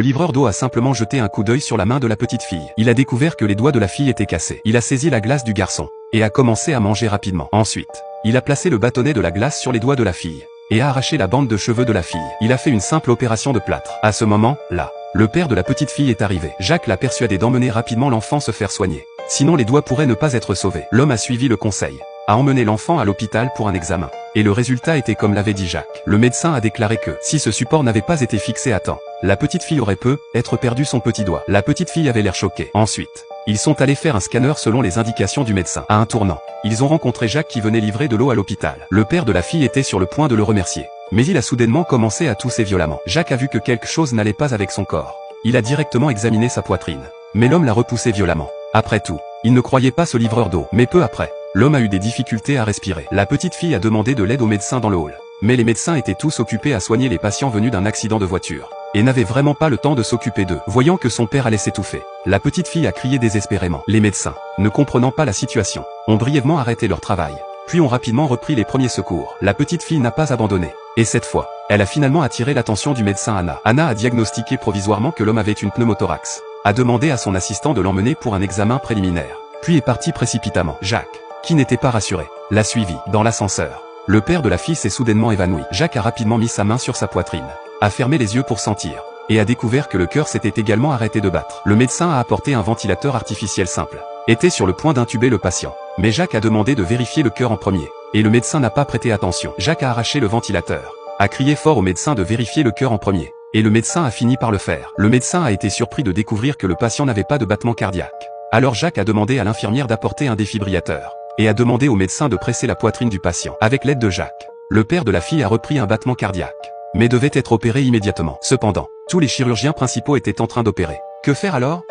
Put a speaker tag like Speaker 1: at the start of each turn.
Speaker 1: Le livreur d'eau a simplement jeté un coup d'œil sur la main de la petite fille. Il a découvert que les doigts de la fille étaient cassés. Il a saisi la glace du garçon et a commencé à manger rapidement. Ensuite, il a placé le bâtonnet de la glace sur les doigts de la fille et a arraché la bande de cheveux de la fille. Il a fait une simple opération de plâtre. À ce moment-là, le père de la petite fille est arrivé. Jacques l'a persuadé d'emmener rapidement l'enfant se faire soigner. Sinon les doigts pourraient ne pas être sauvés. L'homme a suivi le conseil, a emmené l'enfant à l'hôpital pour un examen. Et le résultat était comme l'avait dit Jacques. Le médecin a déclaré que, si ce support n'avait pas été fixé à temps, la petite fille aurait peut-être perdu son petit doigt. La petite fille avait l'air choquée. Ensuite, ils sont allés faire un scanner selon les indications du médecin. À un tournant, ils ont rencontré Jacques qui venait livrer de l'eau à l'hôpital. Le père de la fille était sur le point de le remercier. Mais il a soudainement commencé à tousser violemment. Jacques a vu que quelque chose n'allait pas avec son corps. Il a directement examiné sa poitrine. Mais l'homme l'a repoussé violemment. Après tout, il ne croyait pas ce livreur d'eau. Mais peu après, l'homme a eu des difficultés à respirer. La petite fille a demandé de l'aide aux médecins dans le hall. Mais les médecins étaient tous occupés à soigner les patients venus d'un accident de voiture, et n'avaient vraiment pas le temps de s'occuper d'eux. Voyant que son père allait s'étouffer, la petite fille a crié désespérément. Les médecins, ne comprenant pas la situation, ont brièvement arrêté leur travail, puis ont rapidement repris les premiers secours. La petite fille n'a pas abandonné, et cette fois, elle a finalement attiré l'attention du médecin Anna. Anna a diagnostiqué provisoirement que l'homme avait une pneumothorax, a demandé à son assistant de l'emmener pour un examen préliminaire, puis est parti précipitamment. Jacques, qui n'était pas rassuré, l'a suivi. Dans l'ascenseur, le père de la fille s'est soudainement évanoui. Jacques a rapidement mis sa main sur sa poitrine, a fermé les yeux pour sentir, et a découvert que le cœur s'était également arrêté de battre. Le médecin a apporté un ventilateur artificiel simple, était sur le point d'intuber le patient, mais Jacques a demandé de vérifier le cœur en premier, et le médecin n'a pas prêté attention. Jacques a arraché le ventilateur, a crié fort au médecin de vérifier le cœur en premier, et le médecin a fini par le faire. Le médecin a été surpris de découvrir que le patient n'avait pas de battement cardiaque. Alors Jacques a demandé à l'infirmière d'apporter un défibrillateur, et a demandé au médecin de presser la poitrine du patient. Avec l'aide de Jacques, le père de la fille a repris un battement cardiaque, mais devait être opéré immédiatement. Cependant, tous les chirurgiens principaux étaient en train d'opérer. Que faire alors?